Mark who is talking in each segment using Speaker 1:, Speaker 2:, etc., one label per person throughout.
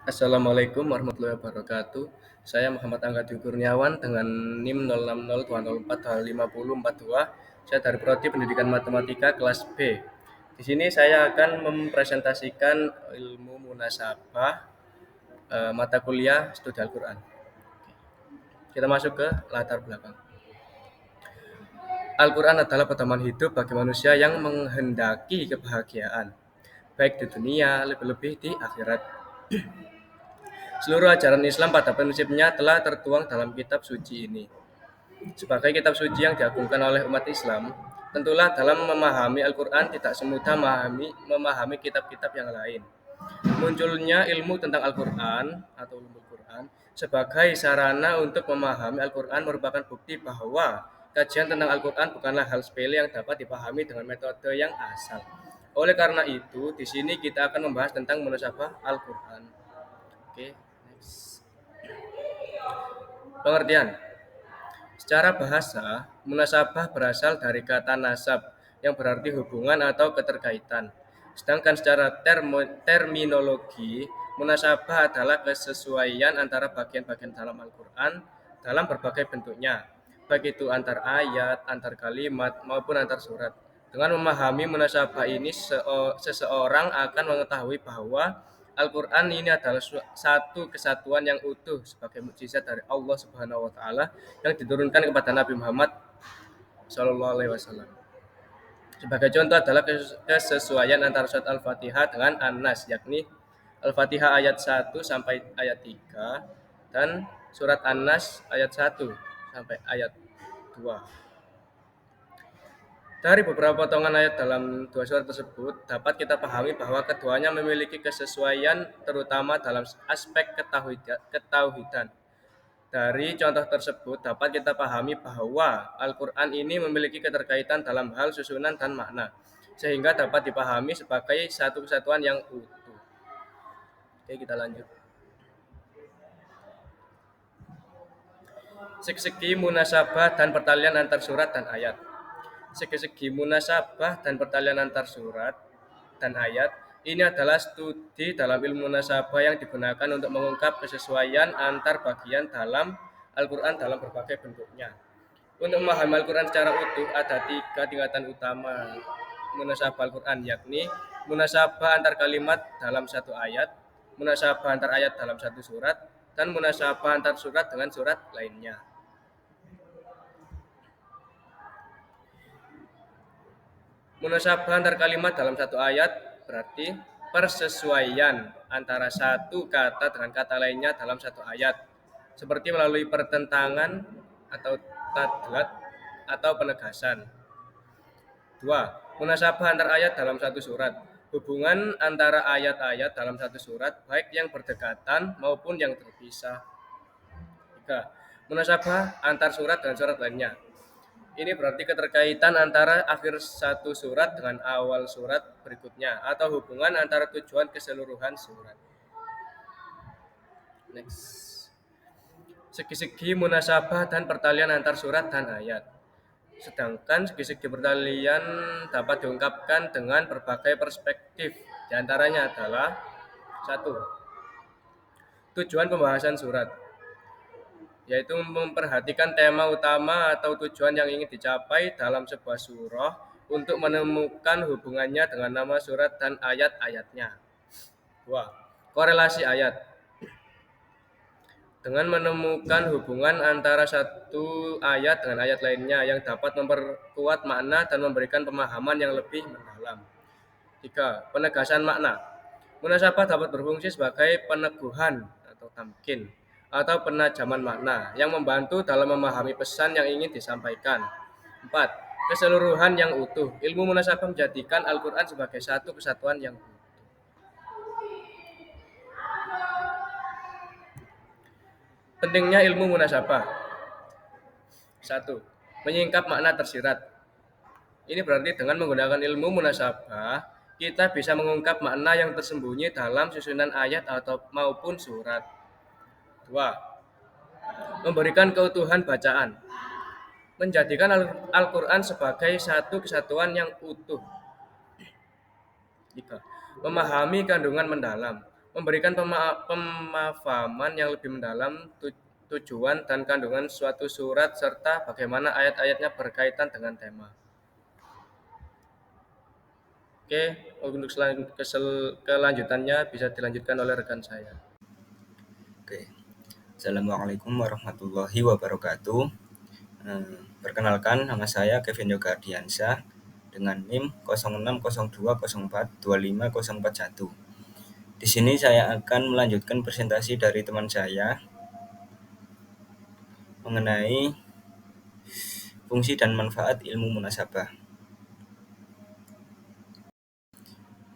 Speaker 1: Assalamualaikum warahmatullahi wabarakatuh. Saya Muhammad Angga Dwi Kurniawan dengan NIM 060204042. Saya dari Prodi Pendidikan Matematika kelas B. Di sini saya akan mempresentasikan ilmu munasabah mata kuliah studi Al-Quran. Kita masuk ke latar belakang. Al-Quran adalah pedoman hidup bagi manusia yang menghendaki kebahagiaan, baik di dunia, lebih-lebih di akhirat. Seluruh ajaran Islam pada prinsipnya telah tertuang dalam kitab suci ini. Sebagai kitab suci yang diagungkan oleh umat Islam, tentulah dalam memahami Al-Quran tidak semudah memahami kitab-kitab yang lain. Munculnya ilmu tentang Al-Quran atau ulumul Quran sebagai sarana untuk memahami Al-Quran merupakan bukti bahwa kajian tentang Al-Quran bukanlah hal sepele yang dapat dipahami dengan metode yang asal. Oleh karena itu, di sini kita akan membahas tentang munasabah Al-Quran. Oke, next. Pengertian. Secara bahasa, munasabah berasal dari kata nasab yang berarti hubungan atau keterkaitan. Sedangkan secara terminologi, munasabah adalah kesesuaian antara bagian-bagian dalam Al-Quran dalam berbagai bentuknya, baik itu antar ayat, antar kalimat, maupun antar surat. Dengan memahami munasabah ini, seseorang akan mengetahui bahwa Al-Quran ini adalah satu kesatuan yang utuh sebagai mukjizat dari Allah Subhanahu wa taala yang diturunkan kepada Nabi Muhammad Shallallahu alaihi wasallam. Sebagai contoh adalah kesesuaian antara surat Al-Fatihah dengan An-Nas, yakni Al-Fatihah ayat 1 sampai ayat 3 dan surat An-Nas ayat 1 sampai ayat 2. Dari beberapa potongan ayat dalam dua surat tersebut, dapat kita pahami bahwa keduanya memiliki kesesuaian terutama dalam aspek ketauhidan. Dari contoh tersebut, dapat kita pahami bahwa Al-Quran ini memiliki keterkaitan dalam hal susunan dan makna, sehingga dapat dipahami sebagai satu kesatuan yang utuh. Oke, kita lanjut. Segi-segi munasabah dan pertalian antar surat dan ayat. Segi-segi munasabah dan pertalian antar surat dan ayat ini adalah studi dalam ilmu munasabah yang digunakan untuk mengungkap kesesuaian antar bagian dalam Al-Quran dalam berbagai bentuknya. Untuk memahami Al-Quran secara utuh ada tiga tingkatan utama munasabah Al-Quran, yakni munasabah antar kalimat dalam satu ayat, munasabah antar ayat dalam satu surat, dan munasabah antar surat dengan surat lainnya. Munasabah antar kalimat dalam satu ayat berarti persesuaian antara satu kata dengan kata lainnya dalam satu ayat, seperti melalui pertentangan atau tadlat atau penegasan. 2. Munasabah antar ayat dalam satu surat. Hubungan antara ayat-ayat dalam satu surat baik yang berdekatan maupun yang terpisah. 3. Munasabah antar surat dan surat lainnya. Ini berarti keterkaitan antara akhir satu surat dengan awal surat berikutnya atau hubungan antara tujuan keseluruhan surat. Next. Segi-segi munasabah dan pertalian antar surat dan ayat. Sedangkan segi-segi pertalian dapat diungkapkan dengan berbagai perspektif. Di antaranya adalah 1. Tujuan pembahasan surat, yaitu memperhatikan tema utama atau tujuan yang ingin dicapai dalam sebuah surah untuk menemukan hubungannya dengan nama surat dan ayat-ayatnya. 2. Korelasi ayat, dengan menemukan hubungan antara satu ayat dengan ayat lainnya yang dapat memperkuat makna dan memberikan pemahaman yang lebih mendalam. 3. Penegasan makna. Munasabah dapat berfungsi sebagai peneguhan atau tamkin atau penajaman makna yang membantu dalam memahami pesan yang ingin disampaikan. 4. Keseluruhan yang utuh. Ilmu munasabah menjadikan Al-Quran sebagai satu kesatuan yang utuh. Pentingnya ilmu munasabah. 1. Menyingkap makna tersirat. Ini berarti dengan menggunakan ilmu munasabah, kita bisa mengungkap makna yang tersembunyi dalam susunan ayat atau maupun surat. 2. Memberikan keutuhan bacaan. Menjadikan Al-Quran sebagai satu kesatuan yang utuh. 3. Memahami kandungan mendalam. memberikan pemahaman yang lebih mendalam tujuan dan kandungan suatu surat serta bagaimana ayat-ayatnya berkaitan dengan tema. Oke, untuk kelanjutannya bisa dilanjutkan oleh rekan saya.
Speaker 2: Oke. Assalamualaikum warahmatullahi wabarakatuh. Perkenalkan, nama saya Kevin Yoga Ardiansyah dengan NIM 0602042541. Di sini saya akan melanjutkan presentasi dari teman saya mengenai fungsi dan manfaat ilmu munasabah.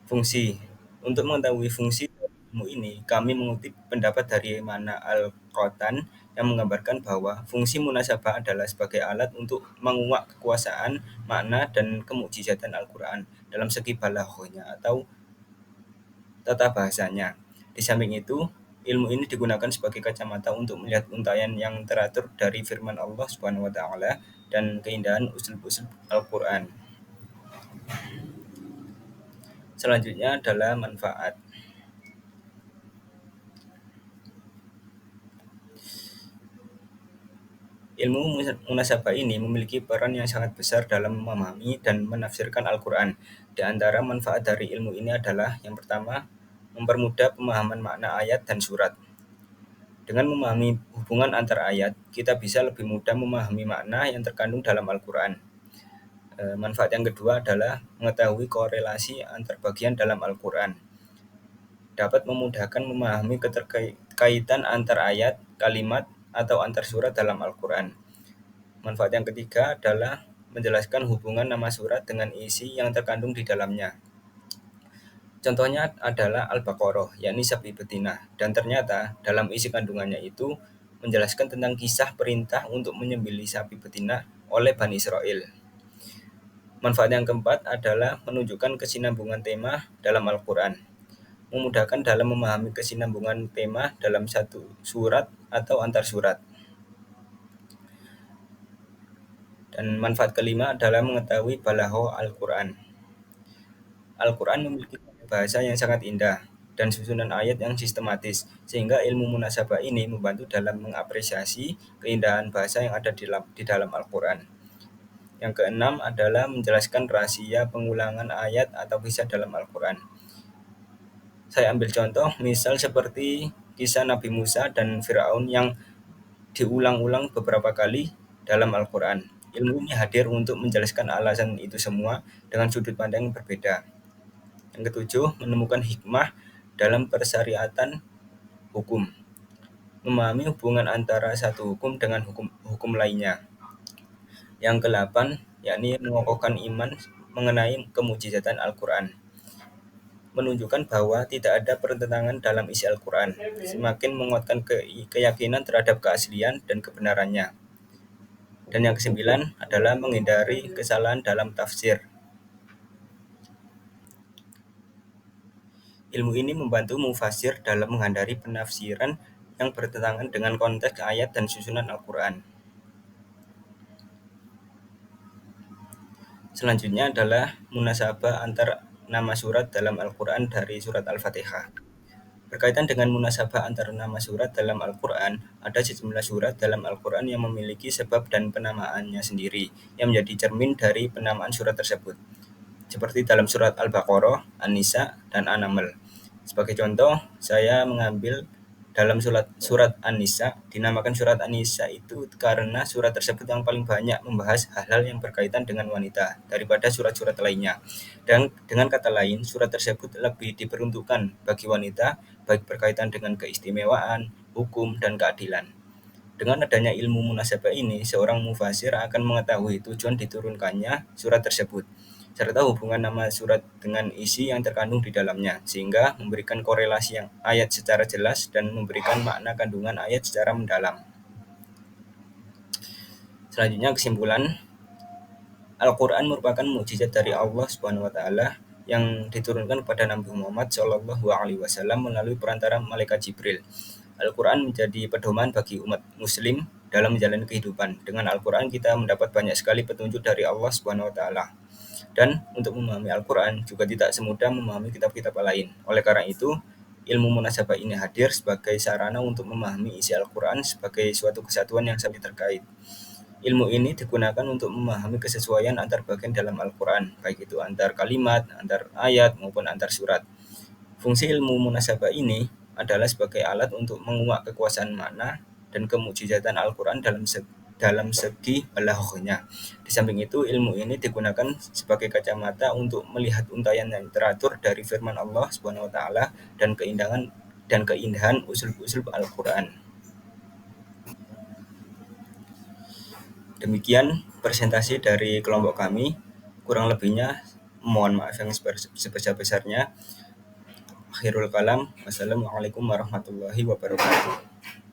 Speaker 2: Fungsi. Untuk mengetahui fungsi ilmu ini, kami mengutip pendapat dari Mana Al-Qatan yang menggambarkan bahwa fungsi munasabah adalah sebagai alat untuk menguak kekuasaan, makna, dan kemukjizatan Al-Quran dalam segi balaghahnya atau tata bahasanya. Di samping itu, ilmu ini digunakan sebagai kacamata untuk melihat untaian yang teratur dari firman Allah Subhanahu wa taala dan keindahan usul-usul Al-Quran. Selanjutnya adalah manfaat. Ilmu munasabah ini memiliki peran yang sangat besar dalam memahami dan menafsirkan Al-Quran. Di antara manfaat dari ilmu ini adalah yang pertama, mempermudah pemahaman makna ayat dan surat. Dengan memahami hubungan antar ayat, kita bisa lebih mudah memahami makna yang terkandung dalam Al-Quran. Manfaat yang kedua adalah mengetahui korelasi antar bagian dalam Al-Quran. Dapat memudahkan memahami keterkaitan antar ayat, kalimat, atau antar surat dalam Al-Quran. Manfaat yang ketiga adalah menjelaskan hubungan nama surat dengan isi yang terkandung di dalamnya. Contohnya adalah Al-Baqarah, yakni sapi betina, dan ternyata dalam isi kandungannya itu menjelaskan tentang kisah perintah untuk menyembelih sapi betina oleh Bani Israel. Manfaat yang keempat adalah menunjukkan kesinambungan tema dalam Al-Quran, memudahkan dalam memahami kesinambungan tema dalam satu surat atau antar surat. Dan manfaat kelima adalah mengetahui balaghah Al-Quran. Al-Quran memiliki bahasa yang sangat indah dan susunan ayat yang sistematis, sehingga ilmu munasabah ini membantu dalam mengapresiasi keindahan bahasa yang ada di dalam Al-Quran. Yang keenam adalah menjelaskan rahasia pengulangan ayat atau kisah dalam Al-Quran. Saya ambil contoh, misal seperti kisah Nabi Musa dan Firaun yang diulang-ulang beberapa kali dalam Al-Quran. Ilmu ini hadir untuk menjelaskan alasan itu semua dengan sudut pandang yang berbeda. Yang ketujuh, menemukan hikmah dalam persyariatan hukum. Memahami hubungan antara satu hukum dengan hukum lainnya. Yang kedelapan, yakni mengokohkan iman mengenai kemujizatan Al-Quran. Menunjukkan bahwa tidak ada pertentangan dalam isi Al-Quran, semakin menguatkan keyakinan terhadap keaslian dan kebenarannya. Dan yang kesembilan adalah menghindari kesalahan dalam tafsir. Ilmu ini membantu mufasir dalam menghindari penafsiran yang bertentangan dengan konteks ayat dan susunan Al-Quran. Selanjutnya adalah munasabah antar nama surat dalam Al-Quran dari surat Al-Fatihah. Berkaitan dengan munasabah antar nama surat dalam Al-Quran, ada sejumlah surat dalam Al-Quran yang memiliki sebab dan penamaannya sendiri, yang menjadi cermin dari penamaan surat tersebut. Seperti dalam surat Al-Baqarah, An-Nisa, dan An-Naml. Sebagai contoh, saya mengambil dalam surat An-Nisa, dinamakan surat An-Nisa itu karena surat tersebut yang paling banyak membahas hal-hal yang berkaitan dengan wanita daripada surat-surat lainnya. Dan dengan kata lain, surat tersebut lebih diperuntukkan bagi wanita, baik berkaitan dengan keistimewaan, hukum, dan keadilan. Dengan adanya ilmu munasabah ini, seorang mufasir akan mengetahui tujuan diturunkannya surat tersebut, serta hubungan nama surat dengan isi yang terkandung di dalamnya, sehingga memberikan korelasi yang ayat secara jelas dan memberikan makna kandungan ayat secara mendalam. Selanjutnya kesimpulan, Al-Quran merupakan mukjizat dari Allah Subhanahu wa taala yang diturunkan kepada Nabi Muhammad SAW melalui perantara malaikat Jibril. Al-Quran menjadi pedoman bagi umat muslim dalam menjalani kehidupan. Dengan Al-Quran kita mendapat banyak sekali petunjuk dari Allah Subhanahu wa taala. Dan untuk memahami Al-Quran juga tidak semudah memahami kitab-kitab lain. Oleh karena itu, ilmu munasabah ini hadir sebagai sarana untuk memahami isi Al-Quran sebagai suatu kesatuan yang saling terkait. Ilmu ini digunakan untuk memahami kesesuaian antar bagian dalam Al-Quran, baik itu antar kalimat, antar ayat, maupun antar surat. Fungsi ilmu munasabah ini adalah sebagai alat untuk menguak kekuasaan makna dan kemujizatan Al-Quran dalam segi balaghahnya. Di samping itu, ilmu ini digunakan sebagai kacamata untuk melihat untaian yang teratur dari firman Allah Subhanahu wa taala dan keindahan usul-usul Al-Quran. Demikian presentasi dari kelompok kami. Kurang lebihnya mohon maaf yang sebesar-besarnya. Akhirul kalam. Wassalamualaikum warahmatullahi wabarakatuh.